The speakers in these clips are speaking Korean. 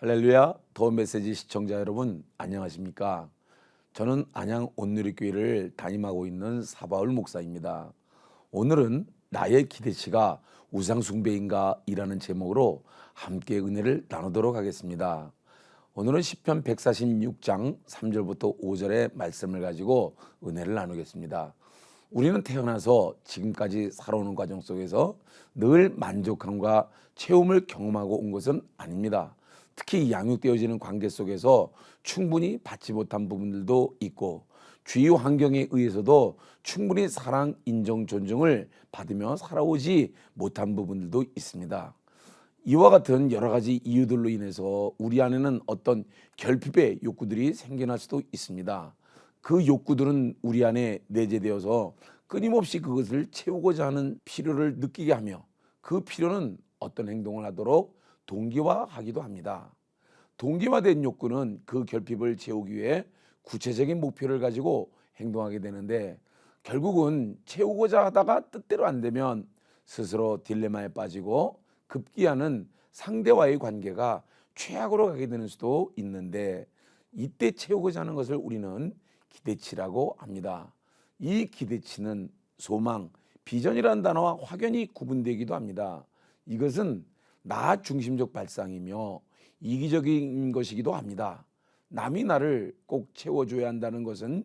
할렐루야, 더 메시지 시청자 여러분 안녕하십니까? 저는 안양 온누리교회를 담임하고 있는 사바울 목사입니다. 오늘은 나의 기대치가 우상숭배인가 이라는 제목으로 함께 은혜를 나누도록 하겠습니다. 오늘은 시편 146장 3절부터 5절의 말씀을 가지고 은혜를 나누겠습니다. 우리는 태어나서 지금까지 살아오는 과정 속에서 늘 만족함과 채움을 경험하고 온 것은 아닙니다. 특히 양육되어지는 관계 속에서 충분히 받지 못한 부분들도 있고 주위 환경에 의해서도 충분히 사랑, 인정, 존중을 받으며 살아오지 못한 부분들도 있습니다. 이와 같은 여러 가지 이유들로 인해서 우리 안에는 어떤 결핍의 욕구들이 생겨날 수도 있습니다. 그 욕구들은 우리 안에 내재되어서 끊임없이 그것을 채우고자 하는 필요를 느끼게 하며 그 필요는 어떤 행동을 하도록 동기화하기도 합니다. 동기화된 욕구는 그 결핍을 채우기 위해 구체적인 목표를 가지고 행동하게 되는데 결국은 채우고자 하다가 뜻대로 안 되면 스스로 딜레마에 빠지고 급기야는 상대와의 관계가 최악으로 가게 되는 수도 있는데 이때 채우고자 하는 것을 우리는 기대치라고 합니다. 이 기대치는 소망, 비전이라는 단어와 확연히 구분되기도 합니다. 이것은 나 중심적 발상이며 이기적인 것이기도 합니다. 남이 나를 꼭 채워줘야 한다는 것은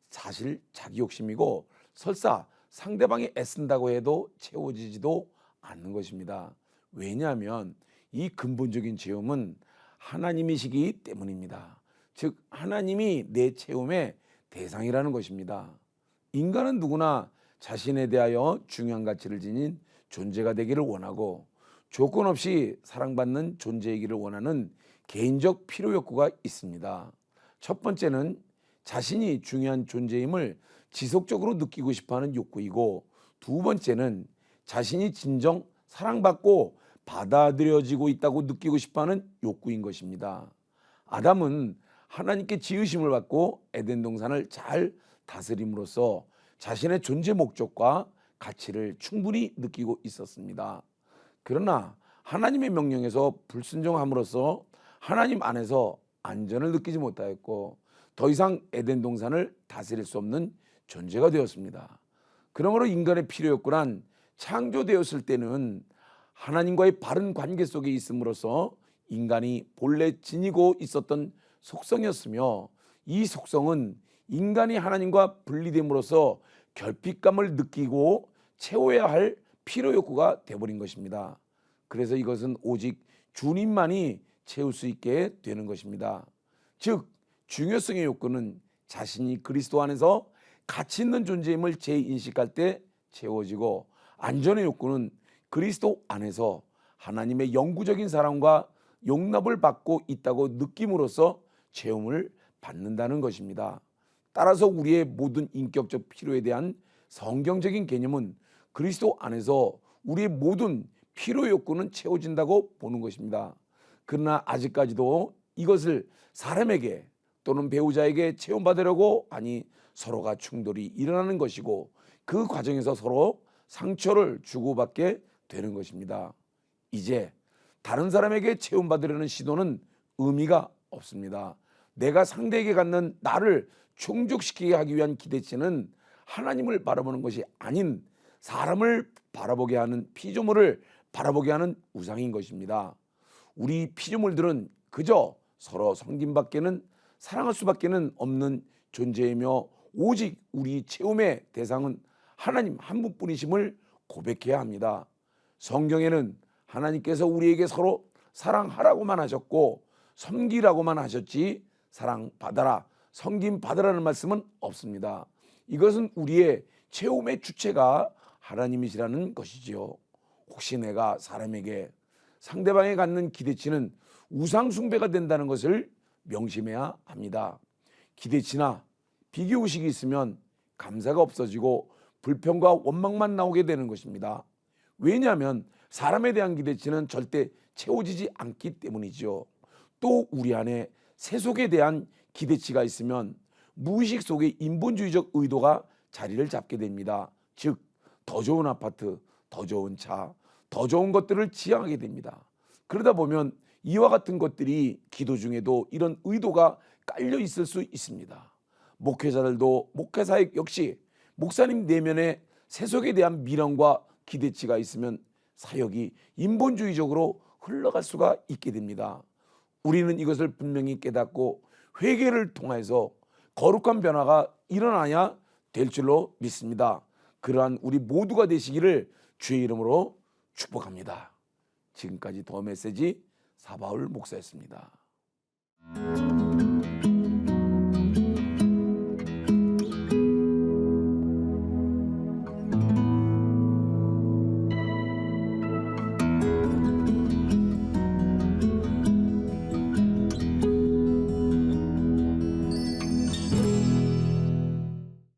사실 자기 욕심이고 설사 상대방이 애쓴다고 해도 채워지지도 않는 것입니다. 왜냐하면 이 근본적인 채움은 하나님이시기 때문입니다. 즉 하나님이 내 채움의 대상이라는 것입니다. 인간은 누구나 자신에 대하여 중요한 가치를 지닌 존재가 되기를 원하고 조건 없이 사랑받는 존재이기를 원하는 개인적 필요 욕구가 있습니다. 첫 번째는 자신이 중요한 존재임을 지속적으로 느끼고 싶어하는 욕구이고 두 번째는 자신이 진정 사랑받고 받아들여지고 있다고 느끼고 싶어하는 욕구인 것입니다. 아담은 하나님께 지으심을 받고 에덴 동산을 잘 다스림으로써 자신의 존재 목적과 가치를 충분히 느끼고 있었습니다. 그러나 하나님의 명령에서 불순종함으로써 하나님 안에서 안전을 느끼지 못하였고 더 이상 에덴 동산을 다스릴 수 없는 존재가 되었습니다. 그러므로 인간의 필요 욕구란 창조되었을 때는 하나님과의 바른 관계 속에 있음으로써 인간이 본래 지니고 있었던 속성이었으며 이 속성은 인간이 하나님과 분리됨으로써 결핍감을 느끼고 채워야 할 필요 욕구가 되어버린 것입니다. 그래서 이것은 오직 주님만이 채울 수 있게 되는 것입니다. 즉 중요성의 욕구는 자신이 그리스도 안에서 가치 있는 존재임을 재인식할 때 채워지고 안전의 욕구는 그리스도 안에서 하나님의 영구적인 사랑과 용납을 받고 있다고 느낌으로써 채움을 받는다는 것입니다. 따라서 우리의 모든 인격적 필요에 대한 성경적인 개념은 그리스도 안에서 우리의 모든 필요 욕구는 채워진다고 보는 것입니다. 그러나 아직까지도 이것을 사람에게 또는 배우자에게 체험받으려고 하니 서로가 충돌이 일어나는 것이고 그 과정에서 서로 상처를 주고받게 되는 것입니다. 이제 다른 사람에게 체험받으려는 시도는 의미가 없습니다. 내가 상대에게 갖는 나를 충족시키게 하기 위한 기대치는 하나님을 바라보는 것이 아닌 사람을 바라보게 하는 피조물을 바라보게 하는 우상인 것입니다. 우리 피조물들은 그저 서로 섬김밖에는 사랑할 수밖에는 없는 존재이며 오직 우리 채움의 대상은 하나님 한 분뿐이심을 고백해야 합니다. 성경에는 하나님께서 우리에게 서로 사랑하라고만 하셨고 섬기라고만 하셨지 사랑받아라, 섬김받으라는 말씀은 없습니다. 이것은 우리의 채움의 주체가 하나님이시라는 것이지요. 혹시 내가 사람에게 상대방에 갖는 기대치는 우상숭배가 된다는 것을 명심해야 합니다. 기대치나 비교의식이 있으면 감사가 없어지고 불평과 원망만 나오게 되는 것입니다. 왜냐하면 사람에 대한 기대치는 절대 채워지지 않기 때문이죠. 또 우리 안에 세속에 대한 기대치가 있으면 무의식 속에 인본주의적 의도가 자리를 잡게 됩니다. 즉 더 좋은 아파트, 더 좋은 차, 더 좋은 것들을 지향하게 됩니다. 그러다 보면 이와 같은 것들이 기도 중에도 이런 의도가 깔려 있을 수 있습니다. 목회자들도 목회사역 역시 목사님 내면에 세속에 대한 미련과 기대치가 있으면 사역이 인본주의적으로 흘러갈 수가 있게 됩니다. 우리는 이것을 분명히 깨닫고 회개를 통해서 거룩한 변화가 일어나야 될 줄로 믿습니다. 그러한 우리 모두가 되시기를 주의 이름으로 축복합니다. 지금까지 더 메시지 사바울 목사였습니다.